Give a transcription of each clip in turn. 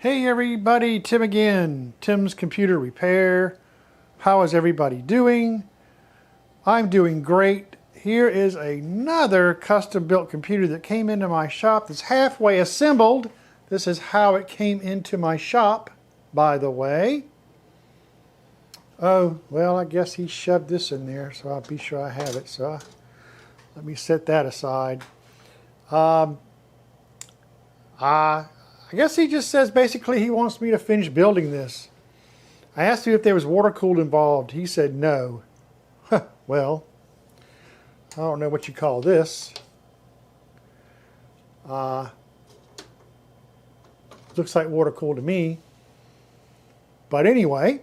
Hey everybody, Tim again, Tim's Computer Repair. How is everybody doing? I'm doing great. Here is another custom built computer that came into my shop that's halfway assembled. This is how it came into my shop, by the way. Oh, well, I guess he shoved this in there, so I'll be sure I have it. So let me set that aside. I guess he just says basically he wants me to finish building this. I asked him if there was water cooled involved. He said no. Well, I don't know what you call this. Looks like water cooled to me. But anyway,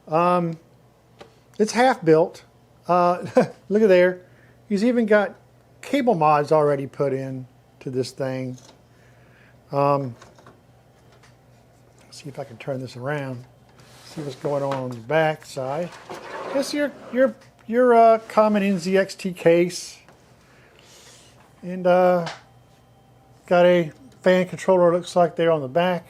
it's half built. Look at there. He's even got cable mods already put in to this thing. Let's see if I can turn this around. See what's going on the back side. This your common NZXT case, and got a fan controller. Looks like there on the back.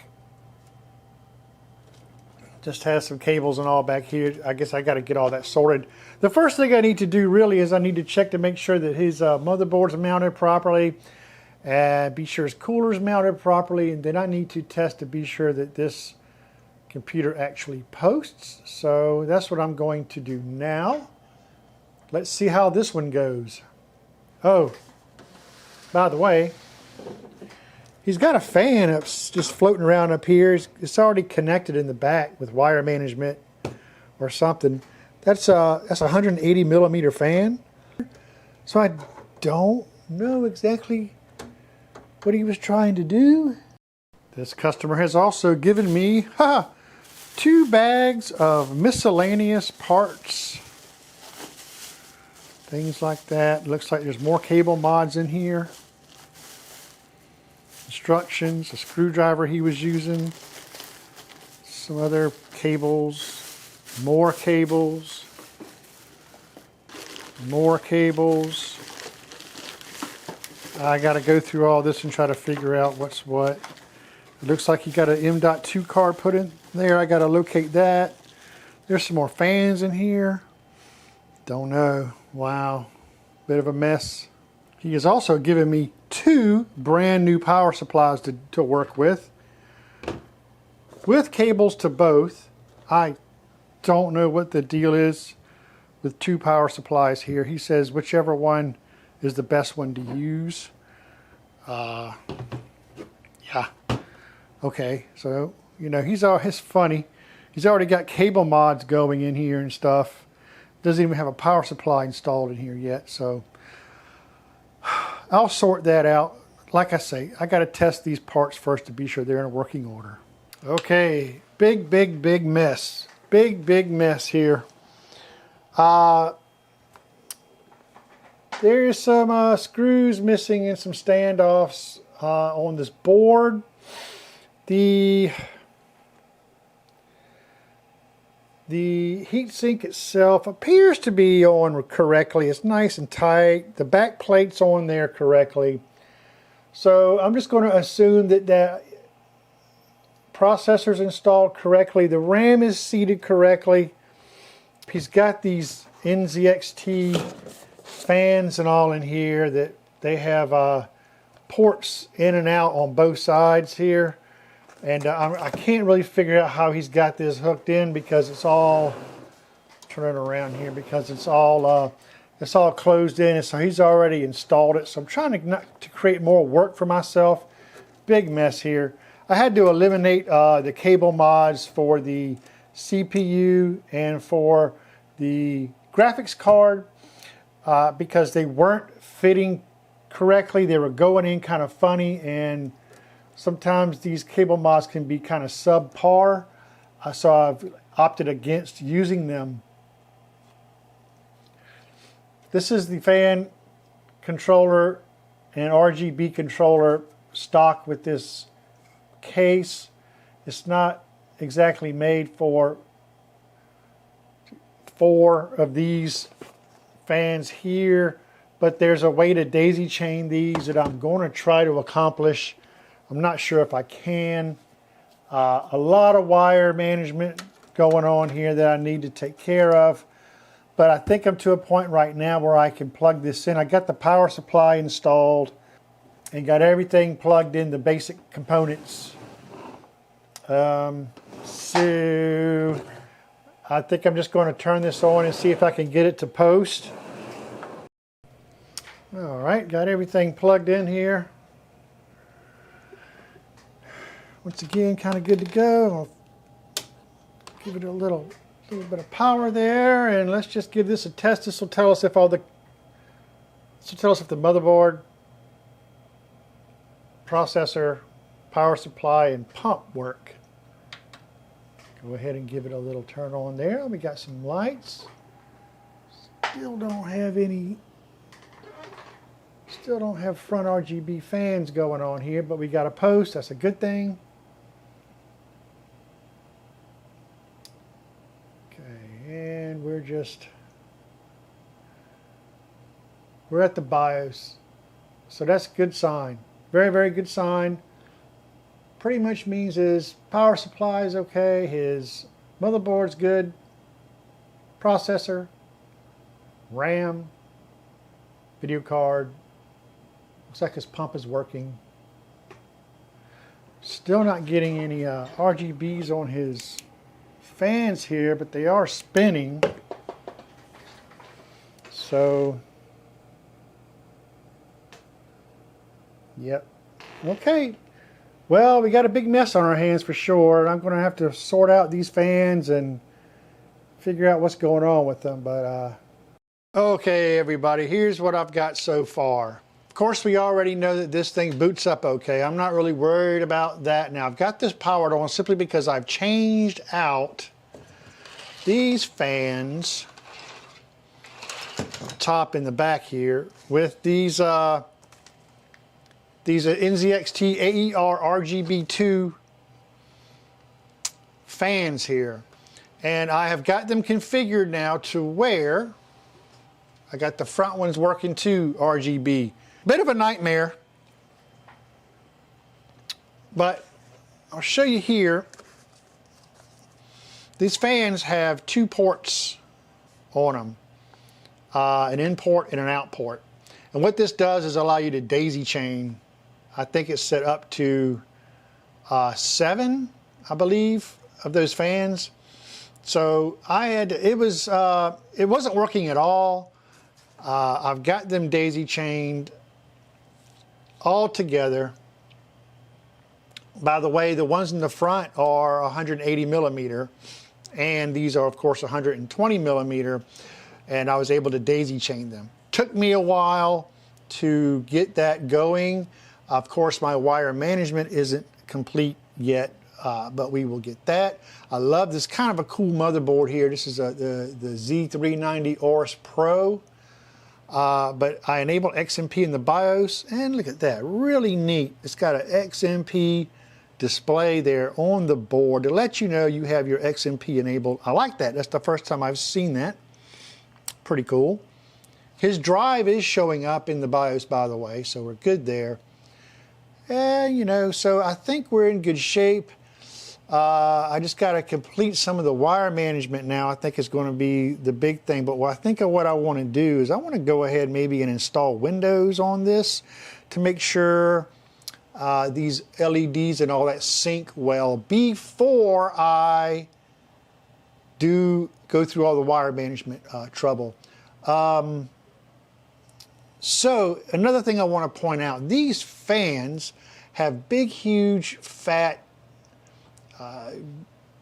Just has some cables and all back here. I guess I got to get all that sorted. The first thing I need to do really is I need to check to make sure that his motherboard's mounted properly. Be sure his cooler's mounted properly, and then I need to test to be sure that this computer actually posts. So that's what I'm going to do now. Let's see how this one goes. Oh, by the way, he's got a fan up, just floating around up here. It's already connected in the back with wire management or something. That's a 180 millimeter fan. So I don't know exactly what he was trying to do. This customer has also given me 2 bags of miscellaneous parts. Things like that. Looks like there's more cable mods in here. Instructions, a screwdriver he was using, some other cables, more cables, more cables. I got to go through all this and try to figure out what's what. It looks like he got an M.2 card put in there. I got to locate that. There's some more fans in here. Don't know. Wow. Bit of a mess. He has also given me 2 brand new power supplies to work with cables to both. I don't know what the deal is with 2 power supplies here. He says whichever one is the best one to use. Yeah. Okay, so he's funny. He's already got cable mods going in here and stuff. Doesn't even have a power supply installed in here yet, so I'll sort that out. Like I say, I got to test these parts first to be sure they're in a working order. Okay, big mess. Big mess here. There's some screws missing and some standoffs on this board. The heatsink itself appears to be on correctly. It's nice and tight. The back plate's on there correctly. So I'm just going to assume that the processor's installed correctly. The RAM is seated correctly. He's got these NZXT fans and all in here that they have ports in and out on both sides here, and I can't really figure out how he's got this hooked in because it's all turning around here because it's all closed in, and so he's already installed it. So I'm trying to create more work for myself. Big mess here. I had to eliminate the cable mods for the CPU and for the graphics card because they weren't fitting correctly. They were going in kind of funny, and sometimes these cable mods can be kind of subpar. So I've opted against using them. This is the fan controller and RGB controller stock with this case. It's not exactly made for 4 of these fans here, but there's a way to daisy chain these that I'm going to try to accomplish. I'm not sure if I can. A lot of wire management going on here that I need to take care of. But I think I'm to a point right now where I can plug this in. I got the power supply installed and got everything plugged in, the basic components. So I think I'm just going to turn this on and see if I can get it to post. All right, got everything plugged in here. Once again, kind of good to go. I'll give it a little bit of power there, and let's just give this a test. This will tell us if the motherboard, processor, power supply, and pump work. Go ahead and give it a little turn on there. We got some lights. Still don't have front RGB fans going on here, but we got a post. That's a good thing. And we're at the BIOS. So that's a good sign. Very, very good sign. Pretty much means his power supply is okay, his motherboard's good, processor, RAM, video card. Looks like his pump is working. Still not getting any RGBs on his fans here, but they are spinning. So, yep. Okay. Well, we got a big mess on our hands for sure. I'm going to have to sort out these fans and figure out what's going on with them. But okay, everybody, here's what I've got so far. Of course, we already know that this thing boots up okay. I'm not really worried about that. Now, I've got this powered on simply because I've changed out these fans, top and the back here, with these NZXT AER RGB2 fans here. And I have got them configured now to where I got the front ones working too, RGB. Bit of a nightmare, but I'll show you here. These fans have two ports on them, an in port and an out port. And what this does is allow you to daisy chain. I think it's set up to 7, I believe, of those fans. So it wasn't working at all. I've got them daisy chained all together. By the way, the ones in the front are 180 millimeter, and these are of course 120 millimeter, and I was able to daisy chain them. Took me a while to get that going. Of course, my wire management isn't complete yet, but we will get that. I love this kind of a cool motherboard here. This is the Z390 Aorus Pro. But I enabled XMP in the BIOS, and look at that, really neat. It's got an XMP display there on the board to let you know you have your XMP enabled. I like that. That's the first time I've seen that. Pretty cool. His drive is showing up in the BIOS, by the way, so we're good there. And, you know, so I think we're in good shape. I just got to complete some of the wire management now. I think it's going to be the big thing. But what I want to do is I want to go ahead maybe and install Windows on this to make sure these LEDs and all that sync well before I do go through all the wire management trouble. So another thing I want to point out, these fans have big, huge, fat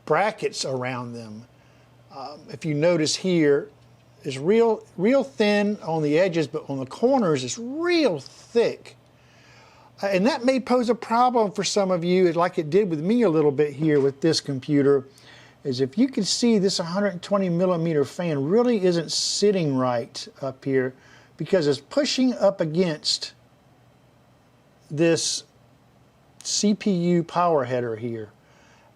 brackets around them. If you notice here, it's real thin on the edges, but on the corners it's real thick. And that may pose a problem for some of you, like it did with me a little bit here with this computer, is if you can see this 120 millimeter fan really isn't sitting right up here because it's pushing up against this CPU power header here.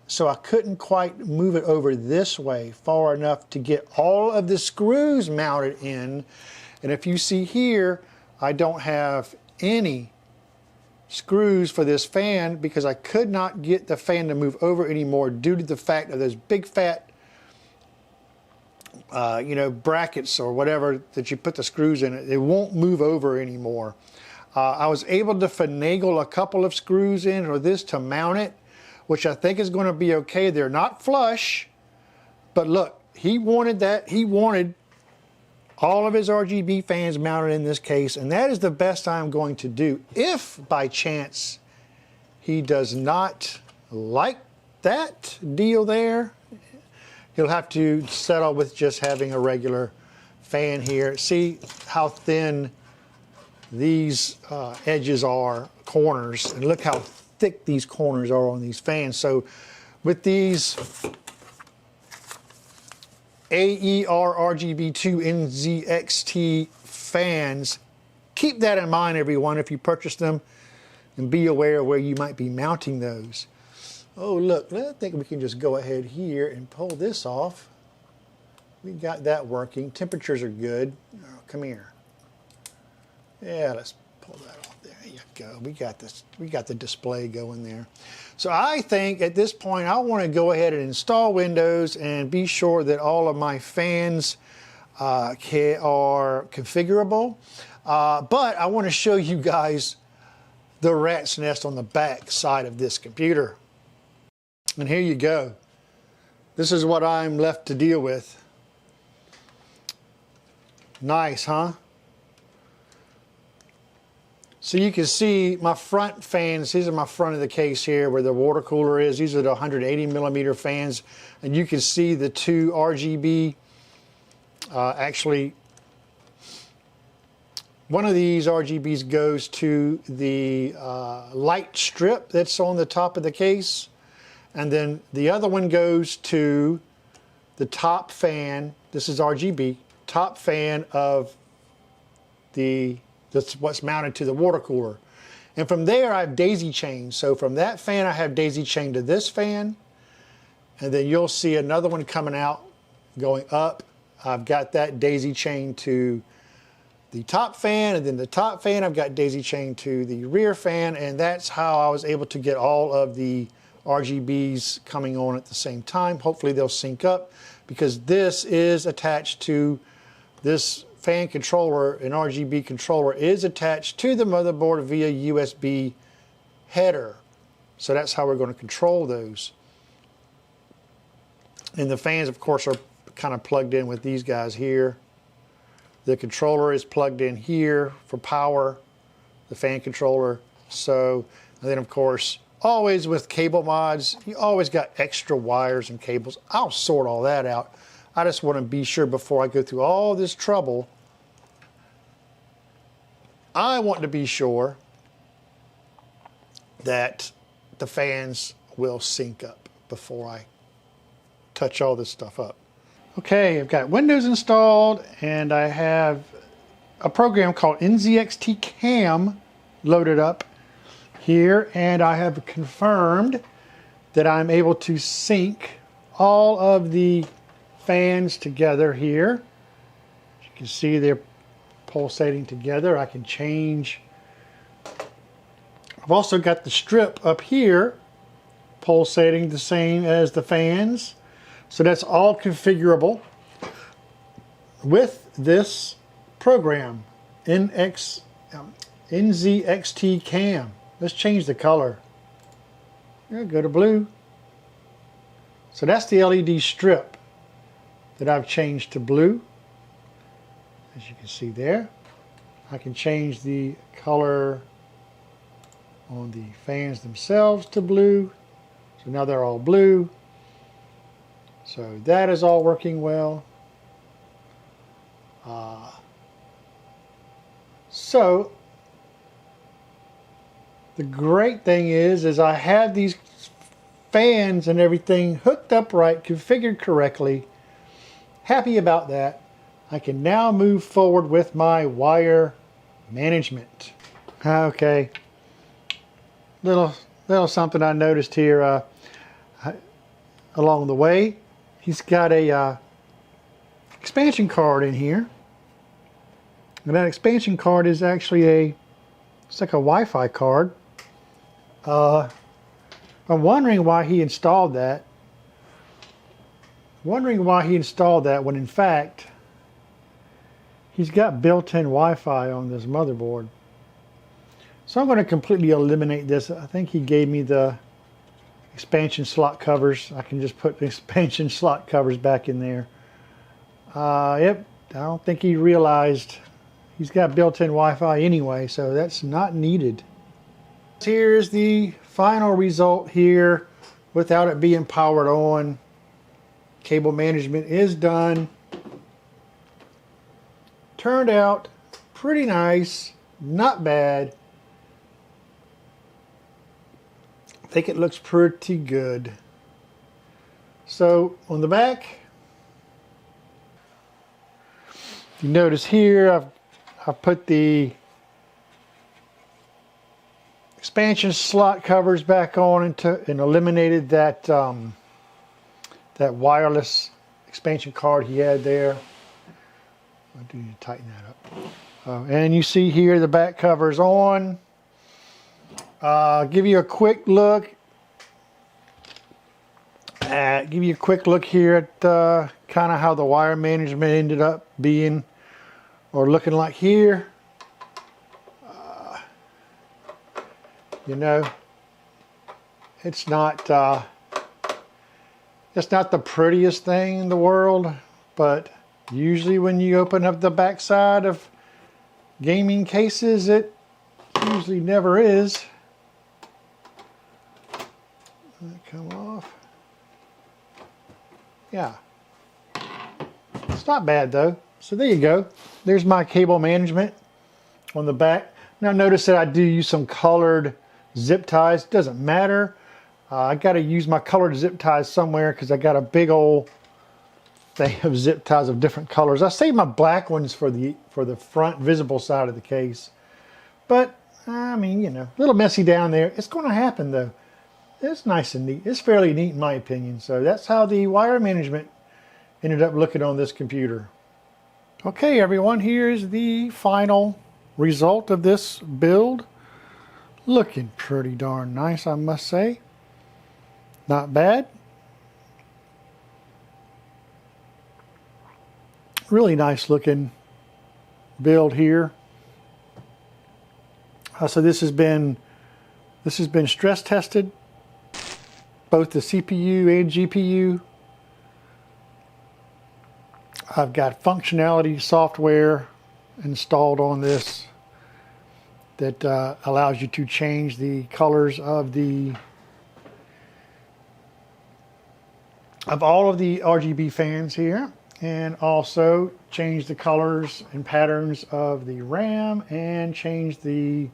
So I couldn't quite move it over this way far enough to get all of the screws mounted in. And if you see here, I don't have any screws for this fan because I could not get the fan to move over anymore due to the fact of those big fat you know, brackets or whatever that you put the screws in. It won't move over anymore. I was able to finagle a couple of screws in or this to mount it, which I think is going to be okay. They're not flush, but look, he wanted that. He wanted all of his RGB fans mounted in this case, and that is the best I'm going to do. If by chance he does not like that deal there, he'll have to settle with just having a regular fan here. See how thin these edges are, corners, and look how thick these corners are on these fans. So with these AER RGB2 NZXT fans, keep that in mind, everyone, if you purchase them, and be aware of where you might be mounting those. Oh, look, I think we can just go ahead here and pull this off. We got that working. Temperatures are good. Oh, come here. Yeah, let's pull that off. There you go. We got this. We got the display going there. So I think at this point I want to go ahead and install Windows and be sure that all of my fans are configurable. But I want to show you guys the rat's nest on the back side of this computer. And here you go. This is what I'm left to deal with. Nice, huh? So you can see my front fans. These are my front of the case here where the water cooler is. These are the 180 millimeter fans. And you can see the two RGB. Actually, one of these RGBs goes to the light strip that's on the top of the case. And then the other one goes to the top fan. This is RGB, top fan of that's what's mounted to the water cooler. And from there I have daisy chained. So from that fan I have daisy chained to this fan. And then you'll see another one coming out, going up. I've got that daisy chained to the top fan, and then the top fan I've got daisy chained to the rear fan, and that's how I was able to get all of the RGBs coming on at the same time. Hopefully they'll sync up because this is attached to this fan controller. An RGB controller is attached to the motherboard via USB header. So that's how we're going to control those. And the fans, of course, are kind of plugged in with these guys here. The controller is plugged in here for power, the fan controller. So, and then of course, always with cable mods, you always got extra wires and cables. I'll sort all that out. I just want to be sure before I go through all this trouble. I want to be sure that the fans will sync up before I touch all this stuff up. Okay, I've got Windows installed and I have a program called NZXT Cam loaded up here, and I have confirmed that I'm able to sync all of the fans together here. As you can see, they're pulsating together. I can change. I've also got the strip up here pulsating the same as the fans. So that's all configurable with this program, NZXT Cam. Let's change the color. Yeah, go to blue. So that's the LED strip that I've changed to blue. As you can see there. I can change the color on the fans themselves to blue. So now they're all blue. So that is all working well. So the great thing is I have these fans and everything hooked up right, configured correctly. Happy about that. I can now move forward with my wire management. Okay, little something I noticed here along the way. He's got a expansion card in here, and that expansion card is actually it's like a Wi-Fi card. I'm wondering why he installed that. Wondering why he installed that when in fact he's got built-in Wi-Fi on this motherboard. So I'm going to completely eliminate this. I think he gave me the expansion slot covers. I can just put the expansion slot covers back in there. Yep, I don't think he realized he's got built-in Wi-Fi anyway, so that's not needed. Here's the final result here without it being powered on. Cable management is done. Turned out pretty nice, not bad. I think it looks pretty good. So on the back, you notice here I've put the expansion slot covers back on and eliminated that that wireless expansion card he had there. I do need to tighten that up. And you see here the back cover's on. Give you a quick look here at kind of how the wire management ended up being or looking like here. You know, it's not the prettiest thing in the world, but usually when you open up the backside of gaming cases, it usually never is. Come off. Yeah. It's not bad though. So there you go. There's my cable management on the back. Now notice that I do use some colored zip ties. Doesn't matter. I got to use my colored zip ties somewhere because I got a big old thing of zip ties of different colors. I saved my black ones for the front visible side of the case. But I mean, you know, a little messy down there. It's going to happen though. It's nice and neat. It's fairly neat in my opinion. So that's how the wire management ended up looking on this computer. Okay, everyone, here's the final result of this build. Looking pretty darn nice, I must say. Not bad. Really nice looking build here. So this has been stress tested, both the CPU and GPU. I've got functionality software installed on this that allows you to change the colors of all of the RGB fans here, and also change the colors and patterns of the RAM and change the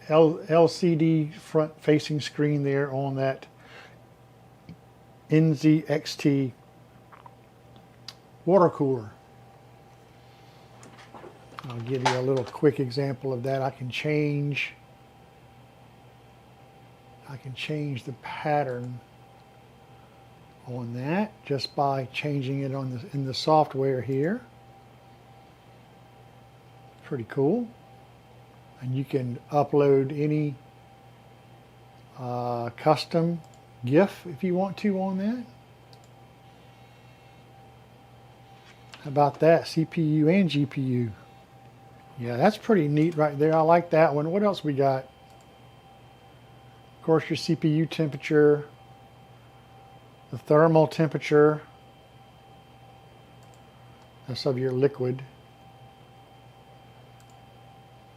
LCD front facing screen there on that NZXT water cooler. I'll give you a little quick example of that. I can change the pattern on that just by changing it in the software here. Pretty cool. And you can upload any custom GIF if you want to on that. How about that? CPU and GPU. Yeah, that's pretty neat right there. I like that one. What else we got? Of course, your CPU temperature, the thermal temperature, that's of your liquid,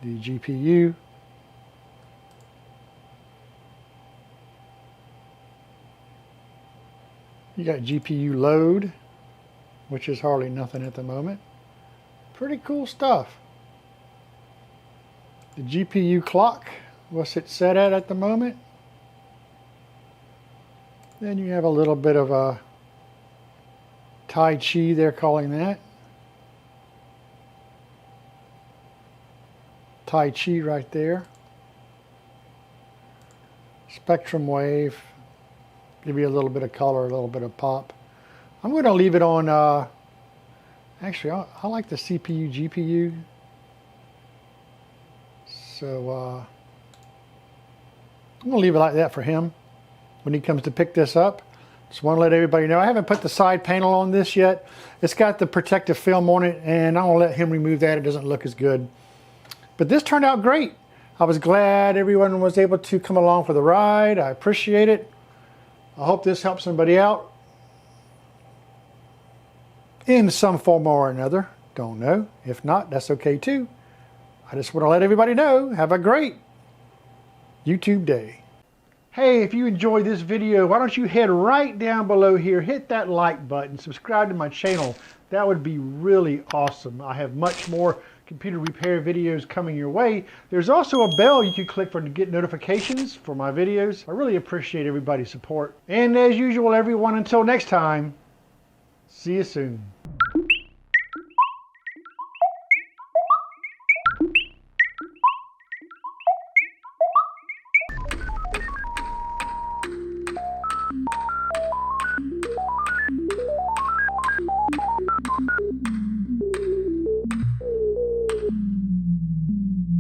the GPU, you got GPU load, which is hardly nothing at the moment. Pretty cool stuff. The GPU clock, what's it set at the moment? Then you have a little bit of a Tai Chi, they're calling that. Tai Chi right there. Spectrum wave, give you a little bit of color, a little bit of pop. I'm going to leave it on, actually I like the CPU, GPU. So I'm gonna leave it like that for him when he comes to pick this up. Just want to let everybody know I haven't put the side panel on this yet. It's got the protective film on it, and I'm gonna let him remove that. It doesn't look as good. But this turned out great. I was glad everyone was able to come along for the ride. I appreciate it. I hope this helps somebody out in some form or another. Don't know. If not, that's okay too. I just want to let everybody know. Have a great YouTube day. Hey, if you enjoyed this video, why don't you head right down below here, hit that like button, subscribe to my channel. That would be really awesome. I have much more computer repair videos coming your way. There's also a bell you can click for to get notifications for my videos. I really appreciate everybody's support. And as usual, everyone, until next time, see you soon.